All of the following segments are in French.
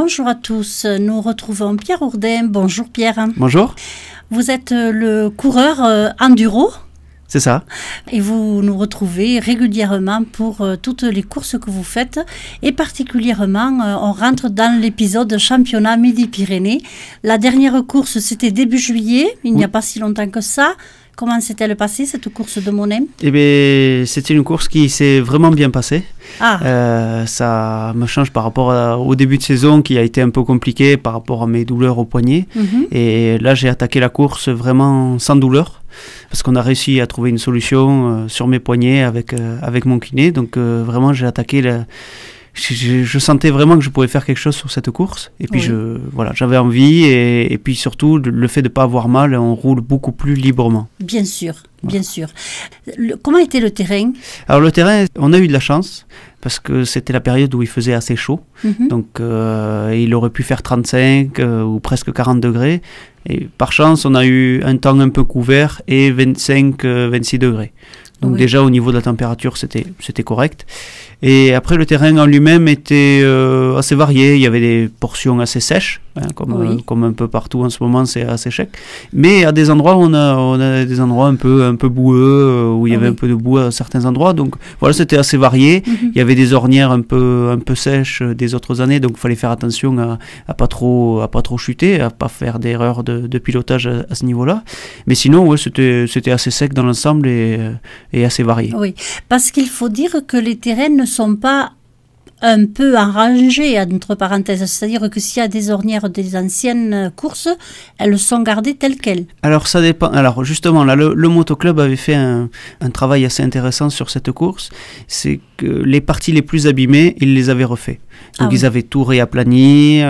Bonjour à tous, nous retrouvons Pierre Ourdin. Bonjour Pierre. Bonjour. Vous êtes le coureur enduro. C'est ça. Et vous nous retrouvez régulièrement pour toutes les courses que vous faites. Et particulièrement, on rentre dans l'épisode championnat Midi-Pyrénées. La dernière course, c'était début juillet, il n'y a pas si longtemps que ça. Comment s'est-elle passée, cette course de Monet? Eh bien, c'était une course qui s'est vraiment bien passée. Ah. Ça me change par rapport au début de saison qui a été un peu compliqué par rapport à mes douleurs au poignet. Et là, j'ai attaqué la course vraiment sans douleur parce qu'on a réussi à trouver une solution sur mes poignets avec mon kiné. Donc vraiment, j'ai attaqué je sentais vraiment que je pouvais faire quelque chose sur cette course. Et puis, j'avais envie. Et puis surtout, le fait de ne pas avoir mal, on roule beaucoup plus librement. Bien sûr, bien sûr. Comment était le terrain? Alors le terrain, on a eu de la chance parce que c'était la période où il faisait assez chaud. Donc il aurait pu faire 35 ou presque 40 degrés. Et par chance, on a eu un temps un peu couvert et 25-26 degrés. Donc déjà au niveau de la température, c'était correct. Et après, le terrain en lui-même était assez varié. Il y avait des portions assez sèches, comme un peu partout en ce moment, c'est assez sec. Mais à des endroits, on a des endroits un peu boueux, où il y avait un peu de boue à certains endroits. Donc voilà, c'était assez varié. Il y avait des ornières un peu sèches des autres années, donc il fallait faire attention à pas trop chuter, à pas faire d'erreur de pilotage à ce niveau-là. Mais sinon, c'était assez sec dans l'ensemble et assez varié. Oui, parce qu'il faut dire que les terrains ne sont pas un peu arrangés, entre parenthèses. C'est-à-dire que s'il y a des ornières des anciennes courses, elles sont gardées telles quelles. Alors ça dépend. Alors justement, là, le Motoclub avait fait un travail assez intéressant sur cette course. C'est que les parties les plus abîmées, ils les avaient refait. Donc ils avaient tout réaplani.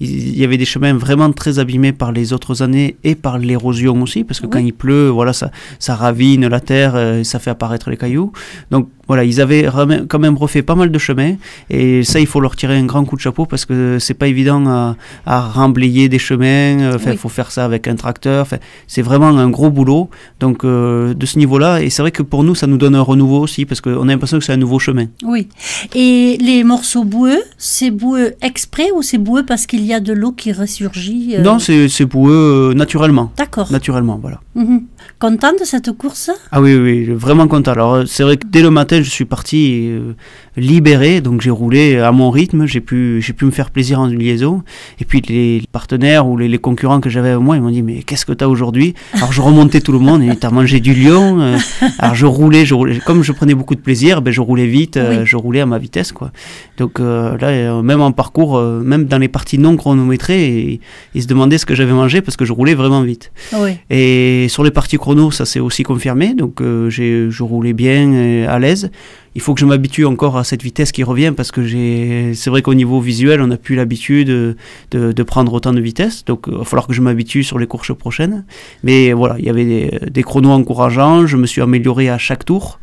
Il y avait des chemins vraiment très abîmés par les autres années et par l'érosion aussi, parce que quand il pleut, voilà, ça ravine la terre, et ça fait apparaître les cailloux. Donc voilà, ils avaient quand même refait pas mal de chemins, et ça, il faut leur tirer un grand coup de chapeau parce que c'est pas évident à remblayer des chemins. Il faut faire ça avec un tracteur. C'est vraiment un gros boulot. Donc de ce niveau-là, et c'est vrai que pour nous, ça nous donne un renouveau aussi parce qu'on a l'impression que c'est un nouveau chemin. Oui. Et les morceaux boueux, c'est boueux exprès ou c'est boueux parce qu'il y a de l'eau qui ressurgit Non, c'est boueux naturellement. D'accord. Naturellement, voilà. Content de cette course? Ah oui, vraiment content. Alors c'est vrai que dès le matin, je suis parti libéré, donc j'ai roulé à mon rythme, j'ai pu me faire plaisir en liaison. Et puis les partenaires ou les concurrents que j'avais avec moi, ils m'ont dit mais qu'est-ce que t'as aujourd'hui? Alors je remontais tout le monde, et t'as mangé du lion. Alors je roulais, comme je prenais beaucoup de plaisir, je roulais vite, je roulais à ma vitesse, quoi. Donc là, même en parcours, même dans les parties non chronométrées, ils se demandaient ce que j'avais mangé parce que je roulais vraiment vite. Et sur les parties chrono, ça s'est aussi confirmé, donc je roulais bien, à l'aise. Il faut que je m'habitue encore à cette vitesse qui revient parce que c'est vrai qu'au niveau visuel, on n'a plus l'habitude de prendre autant de vitesse. Donc, il va falloir que je m'habitue sur les courses prochaines. Mais voilà, il y avait des chronos encourageants. Je me suis amélioré à chaque tour.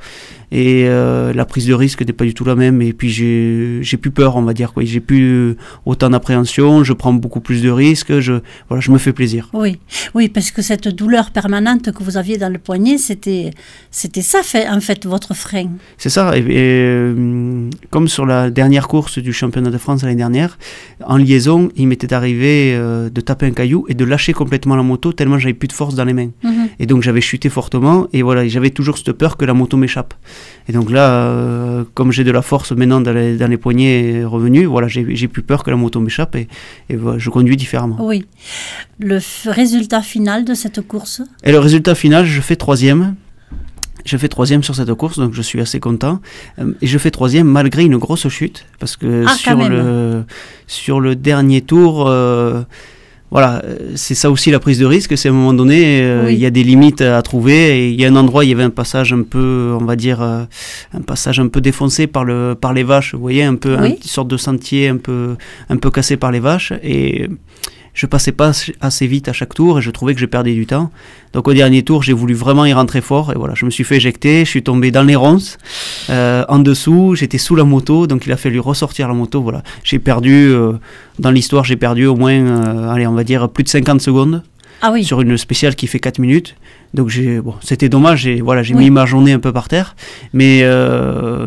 Et la prise de risque n'est pas du tout la même. Et puis, j'ai plus peur, on va dire, quoi. J'ai plus autant d'appréhension. Je prends beaucoup plus de risques. Je me fais plaisir. Oui, parce que cette douleur permanente que vous aviez dans le poignet, c'était ça, en fait, votre frein. C'est ça. Et comme sur la dernière course du championnat de France l'année dernière, en liaison, il m'était arrivé de taper un caillou et de lâcher complètement la moto tellement j'avais plus de force dans les mains. Et donc j'avais chuté fortement et voilà, j'avais toujours cette peur que la moto m'échappe. Et donc là, comme j'ai de la force maintenant dans les poignets revenus, voilà, j'ai plus peur que la moto m'échappe et voilà, je conduis différemment. Oui. Le résultat final de cette course? Et le résultat final, je fais troisième. Je fais troisième sur cette course, donc je suis assez content. Et je fais troisième malgré une grosse chute, parce que sur le dernier tour, voilà, c'est ça aussi la prise de risque. C'est à un moment donné, il y a des limites à trouver. Et il y a un endroit, il y avait un passage un peu, on va dire, un passage un peu défoncé par les vaches. Vous voyez, une sorte de sentier un peu cassé par les vaches. Et je passais pas assez vite à chaque tour et je trouvais que je perdais du temps. Donc au dernier tour, j'ai voulu vraiment y rentrer fort et voilà, je me suis fait éjecter, je suis tombé dans les ronces, en dessous, j'étais sous la moto, donc il a fallu ressortir la moto. Voilà, j'ai perdu, dans l'histoire, j'ai perdu au moins, allez, on va dire plus de 50 secondes. sur une spéciale qui fait 4 minutes. Donc c'était dommage, j'ai mis ma journée un peu par terre, mais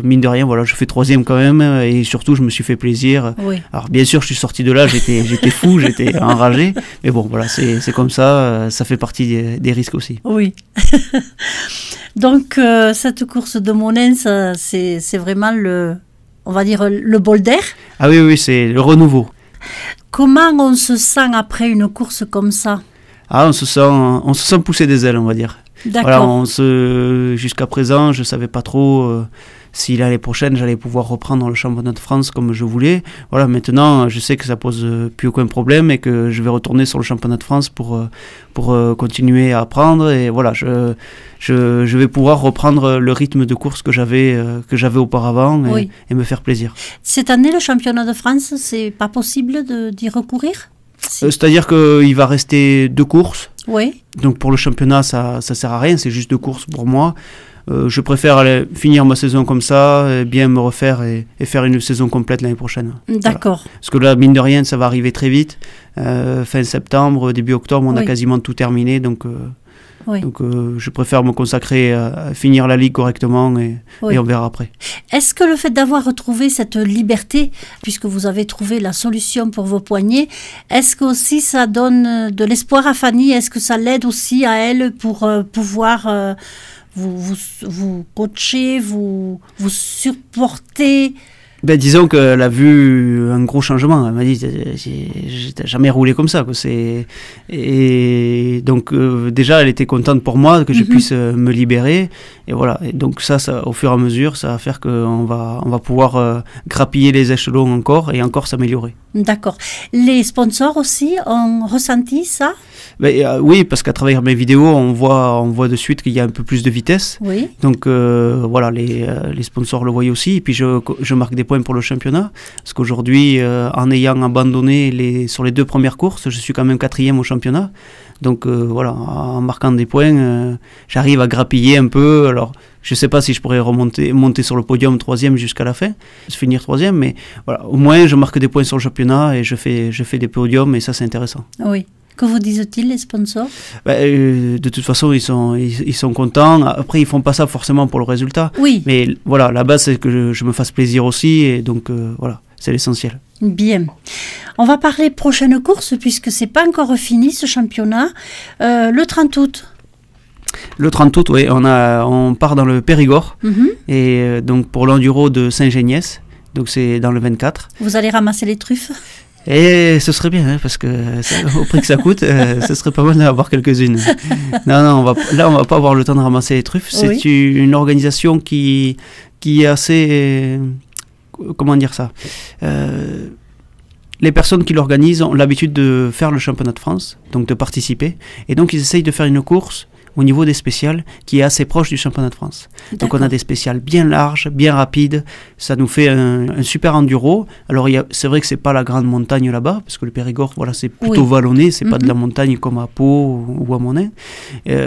mine de rien, voilà, je fais 3e quand même, et surtout je me suis fait plaisir. Oui. Alors bien sûr, je suis sorti de là, j'étais fou, j'étais enragé, mais bon, voilà, c'est comme ça, ça fait partie des risques aussi. Oui. Donc cette course de Monin, c'est vraiment on va dire le bol d'air. Ah oui, c'est le renouveau. Comment on se sent après une course comme ça ? Ah, on se sent pousser des ailes, on va dire. D'accord. Voilà, jusqu'à présent, je savais pas trop si l'année prochaine j'allais pouvoir reprendre le championnat de France comme je voulais. Voilà, maintenant, je sais que ça pose plus aucun problème et que je vais retourner sur le championnat de France pour continuer à apprendre. Et voilà, je vais pouvoir reprendre le rythme de course que j'avais auparavant et me faire plaisir. Cette année, le championnat de France, c'est pas possible d'y recourir ? C'est-à-dire qu'il va rester 2 courses. Oui. Donc pour le championnat, ça sert à rien, c'est juste 2 courses pour moi. Je préfère finir ma saison comme ça, bien me refaire et faire une saison complète l'année prochaine. D'accord. Voilà. Parce que là, mine de rien, ça va arriver très vite. Fin septembre, début octobre, on a quasiment tout terminé. Donc je préfère me consacrer à finir la Ligue correctement et on verra après. Est-ce que le fait d'avoir retrouvé cette liberté, puisque vous avez trouvé la solution pour vos poignets, est-ce que aussi ça donne de l'espoir à Fanny? Est-ce que ça l'aide aussi à elle pour pouvoir vous coacher, vous supporter? Disons qu'elle a vu un gros changement. Elle m'a dit, j'ai jamais roulé comme ça, quoi. Et donc déjà, elle était contente pour moi que je puisse me libérer. Et voilà. Et donc ça, au fur et à mesure, ça va faire qu'on va pouvoir grappiller les échelons encore et encore s'améliorer. D'accord. Les sponsors aussi ont ressenti ça? Oui, parce qu'à travers mes vidéos, on voit de suite qu'il y a un peu plus de vitesse. Oui. Donc voilà, les sponsors le voient aussi. Et puis je marque des points pour le championnat. Parce qu'aujourd'hui, en ayant abandonné sur les 2 premières courses, je suis quand même 4e au championnat. Donc voilà, en marquant des points, j'arrive à grappiller un peu. Alors, je ne sais pas si je pourrais monter sur le podium 3e jusqu'à la fin, finir 3e, mais voilà, au moins je marque des points sur le championnat et je fais des podiums et ça c'est intéressant. Oui. Que vous disent-ils, les sponsors? De toute façon, ils sont contents. Après, ils font pas ça forcément pour le résultat. Oui. Mais voilà, la base, c'est que je me fasse plaisir aussi. Et donc, voilà, c'est l'essentiel. Bien. On va parler prochaine course, puisque c'est pas encore fini, ce championnat. Le 30 août. Le 30 août, oui. On part dans le Périgord. Et donc, pour l'enduro de Saint-Géniès. Donc, c'est dans le 24. Vous allez ramasser les truffes? Et ce serait bien, hein, parce que au prix que ça coûte, ce serait pas mal d'en avoir quelques-unes. Non, on va pas avoir le temps de ramasser les truffes. C'est une organisation qui est assez... comment dire ça les personnes qui l'organisent ont l'habitude de faire le championnat de France, donc de participer. Et donc, ils essayent de faire une course au niveau des spéciales qui est assez proche du championnat de France. Donc on a des spéciales bien larges, bien rapides, ça nous fait un super enduro. Alors c'est vrai que c'est pas la grande montagne là-bas, parce que le Périgord, voilà, c'est plutôt vallonné, c'est pas de la montagne comme à Pau ou à Monin.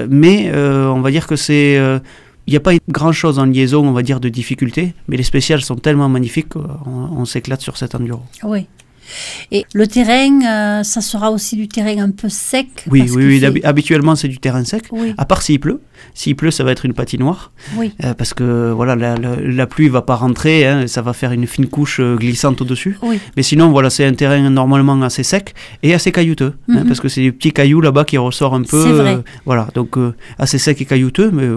Mais on va dire que c'est... il n'y a pas grand chose en liaison, on va dire, de difficulté, mais les spéciales sont tellement magnifiques qu'on s'éclate sur cet enduro. Oui. Et le terrain, ça sera aussi du terrain un peu sec? Oui, habituellement c'est du terrain sec, à part s'il pleut. S'il pleut, ça va être une patinoire, parce que voilà, la pluie ne va pas rentrer, hein, ça va faire une fine couche glissante au-dessus. Mais sinon, voilà, c'est un terrain normalement assez sec et assez caillouteux, hein, parce que c'est des petits cailloux là-bas qui ressortent un peu. C'est vrai. Voilà, donc assez sec et caillouteux, mais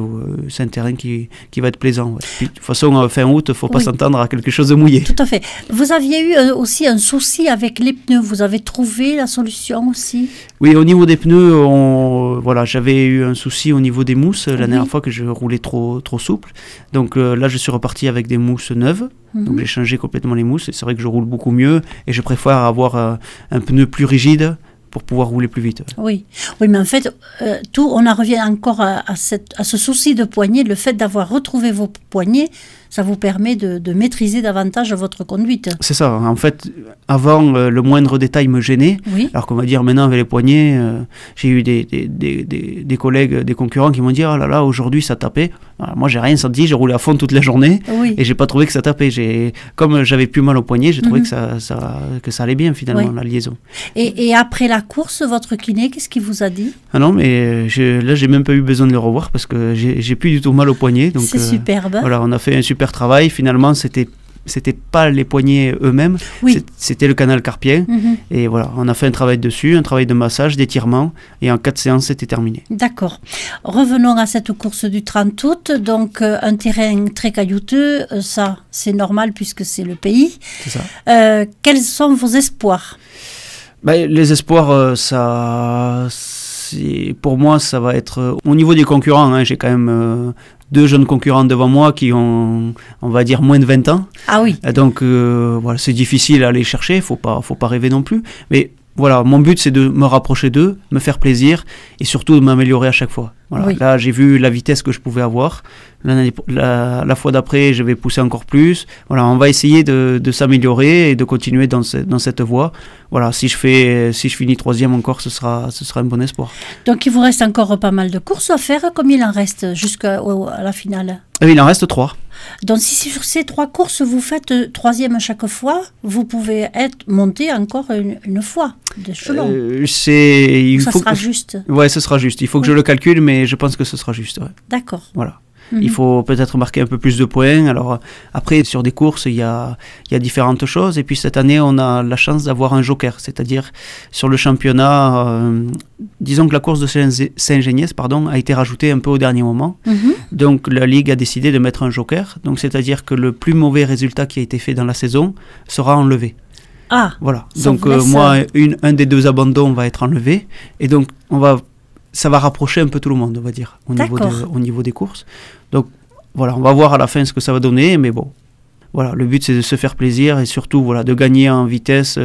c'est un terrain qui va être plaisant. Puis, de toute façon, fin août, il ne faut pas s'entendre à quelque chose de mouillé. Tout à fait. Vous aviez eu aussi un souci avec les pneus, vous avez trouvé la solution aussi? Oui, au niveau des pneus, voilà, j'avais eu un souci au niveau des mousses la dernière fois que je roulais trop souple. Donc là, je suis reparti avec des mousses neuves. Donc j'ai changé complètement les mousses et c'est vrai que je roule beaucoup mieux et je préfère avoir un pneu plus rigide pour pouvoir rouler plus vite. Oui, mais en fait, on en revient encore à ce souci de poignet. Le fait d'avoir retrouvé vos poignets, ça vous permet de maîtriser davantage votre conduite. C'est ça. En fait, avant, le moindre détail me gênait. Alors qu'on va dire maintenant avec les poignets, j'ai eu des collègues, des concurrents qui m'ont dit « Ah là là, aujourd'hui ça tapait ». Moi, j'ai rien senti, j'ai roulé à fond toute la journée et j'ai pas trouvé que ça tapait. Comme j'avais plus mal au poignet, j'ai trouvé que ça allait bien finalement, la liaison. Et après la course, votre kiné, qu'est-ce qu'il vous a dit? Ah non, mais là, j'ai même pas eu besoin de le revoir parce que j'ai plus du tout mal au poignet. C'est superbe. Voilà, on a fait un super travail. Finalement, c'était pas les poignets eux-mêmes, c'était le canal carpien. Et voilà, on a fait un travail dessus, un travail de massage, d'étirement, et en 4 séances, c'était terminé. D'accord. Revenons à cette course du 30 août. Donc, un terrain très caillouteux, ça, c'est normal puisque c'est le pays. C'est ça. Quels sont vos espoirs? Les espoirs, pour moi, ça va être... au niveau des concurrents, hein, j'ai quand même 2 jeunes concurrents devant moi qui ont, on va dire, moins de 20 ans. Ah oui. Donc, voilà, c'est difficile à aller chercher, faut pas rêver non plus. Mais voilà, mon but, c'est de me rapprocher d'eux, me faire plaisir et surtout de m'améliorer à chaque fois. Voilà. Oui. Là, j'ai vu la vitesse que je pouvais avoir. La fois d'après, je vais pousser encore plus. Voilà, on va essayer de s'améliorer et de continuer dans cette voie. Voilà, si je finis 3e encore, ce sera un bon espoir. Donc, il vous reste encore pas mal de courses à faire. Combien il en reste jusqu'à la finale? Il en reste 3. Donc, si sur ces 3 courses, vous faites 3e à chaque fois, vous pouvez être monté encore une fois d'échelon. Ça sera juste. Ouais, ce sera juste. Il faut que je le calcule, mais je pense que ce sera juste. Ouais. D'accord. Voilà. Il faut peut-être marquer un peu plus de points. Alors après, sur des courses, il y a différentes choses. Et puis cette année, on a la chance d'avoir un joker. C'est-à-dire, sur le championnat, disons que la course de Saint-Géniès, a été rajoutée un peu au dernier moment. Donc la Ligue a décidé de mettre un joker. Donc c'est-à-dire que le plus mauvais résultat qui a été fait dans la saison sera enlevé. Ah. Voilà. Donc moi, un des 2 abandons va être enlevé. Et donc ça va rapprocher un peu tout le monde, on va dire, au niveau des courses. Donc voilà, on va voir à la fin ce que ça va donner, mais bon, voilà, le but c'est de se faire plaisir et surtout voilà, de gagner en vitesse,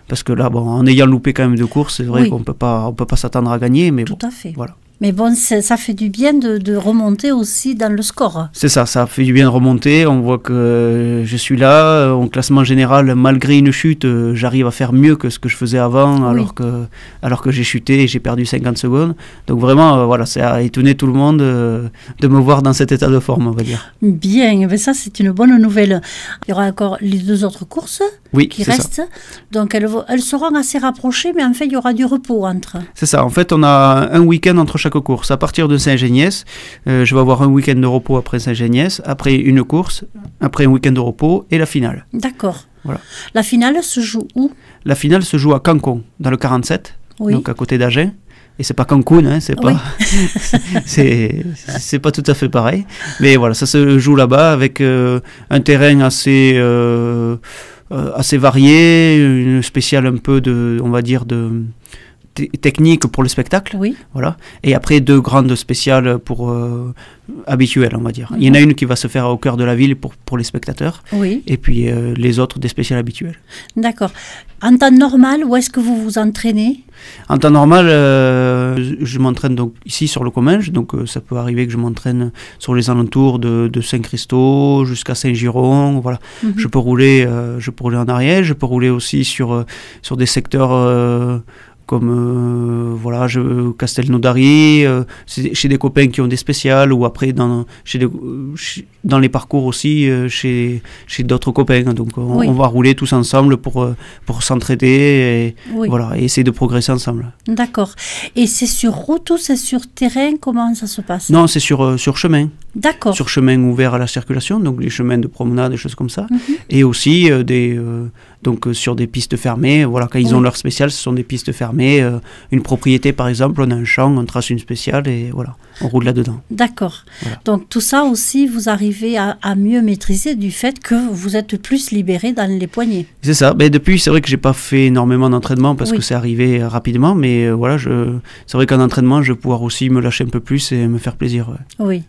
parce que là, bon, en ayant loupé quand même 2 courses, c'est vrai qu'on peut pas s'attendre à gagner, mais tout bon, à fait. Voilà. Mais bon, ça fait du bien de remonter aussi dans le score. C'est ça fait du bien de remonter. On voit que je suis là, en classement général, malgré une chute, j'arrive à faire mieux que ce que je faisais avant, alors que j'ai chuté et j'ai perdu 50 secondes. Donc vraiment, voilà, ça a étonné tout le monde de me voir dans cet état de forme, on va dire. Bien, mais ça c'est une bonne nouvelle. Il y aura encore les 2 autres courses qui restent. Ça. Donc elles seront assez rapprochées, mais en fait il y aura du repos entre. C'est ça, en fait on a un week-end entre chaque course. À partir de Saint-Géniès, je vais avoir un week-end de repos après Saint-Géniès, après une course, après un week-end de repos et la finale. D'accord. Voilà. La finale se joue où? La finale se joue à Cancun, dans le 47, donc à côté d'Agen. Et c'est pas Cancun, hein, c'est pas, c'est pas tout à fait pareil. Mais voilà, ça se joue là-bas avec un terrain assez varié, une spéciale un peu on va dire technique pour le spectacle, voilà. Et après 2 grandes spéciales pour habituelles, on va dire. Il y en a une qui va se faire au cœur de la ville pour les spectateurs, et puis les autres des spéciales habituelles. D'accord. En temps normal, où est-ce que vous vous entraînez? En temps normal, je m'entraîne donc ici sur le Comminges, donc ça peut arriver que je m'entraîne sur les alentours de Saint-Christo jusqu'à Saint-Giron, voilà. Je peux rouler en Ariège, je peux rouler aussi sur des secteurs comme Castelnaudary, chez des copains qui ont des spéciales, ou après dans les parcours aussi chez d'autres copains. Donc on va rouler tous ensemble pour s'entraider et voilà, et essayer de progresser ensemble. D'accord. Et c'est sur route ou c'est sur terrain? Comment ça se passe? Non, c'est sur chemin. D'accord. Sur chemin ouvert à la circulation, donc les chemins de promenade, des choses comme ça. Et aussi donc sur des pistes fermées. Voilà, quand ils ont leur spécial, ce sont des pistes fermées. Une propriété par exemple, on a un champ, on trace une spéciale et voilà, on roule là-dedans. D'accord. Voilà. Donc tout ça aussi, vous arrivez à mieux maîtriser du fait que vous êtes plus libéré dans les poignets. C'est ça. Mais depuis, c'est vrai que j'ai pas fait énormément d'entraînement parce que c'est arrivé rapidement, mais voilà, c'est vrai qu'en entraînement, je vais pouvoir aussi me lâcher un peu plus et me faire plaisir. Oui.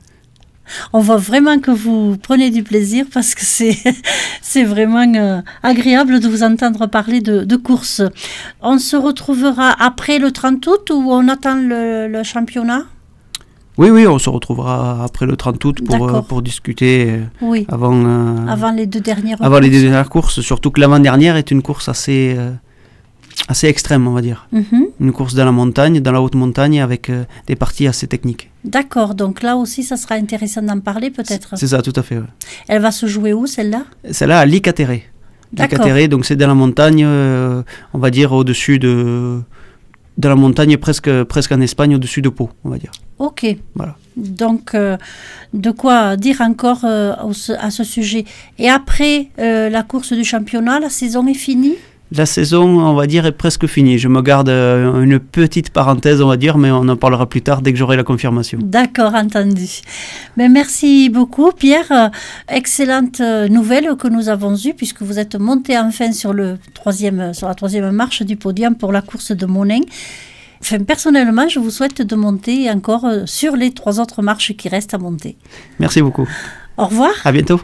On voit vraiment que vous prenez du plaisir parce que c'est vraiment agréable de vous entendre parler de course. On se retrouvera après le 30 août ou on attend le championnat? Oui, on se retrouvera après le 30 août pour discuter avant les 2 dernières courses. Avant les 2 dernières courses, surtout que l'avant-dernière est une course assez extrême, on va dire. Une course dans la montagne, dans la haute montagne, avec des parties assez techniques. D'accord, donc là aussi, ça sera intéressant d'en parler peut-être. C'est ça, tout à fait. Ouais. Elle va se jouer où, celle-là? Celle-là, à Licatéré. Licatéré, donc c'est dans la montagne, on va dire au-dessus de dans la montagne, presque en Espagne, au-dessus de Pau, on va dire. Ok. Voilà. Donc, de quoi dire encore à ce sujet. Et après la course du championnat, la saison est finie? La saison, on va dire, est presque finie. Je me garde une petite parenthèse, on va dire, mais on en parlera plus tard dès que j'aurai la confirmation. D'accord, entendu. Mais merci beaucoup, Pierre. Excellente nouvelle que nous avons eue, puisque vous êtes monté enfin sur la troisième marche du podium pour la course de Monin. Enfin, personnellement, je vous souhaite de monter encore sur les 3 autres marches qui restent à monter. Merci beaucoup. Au revoir. À bientôt.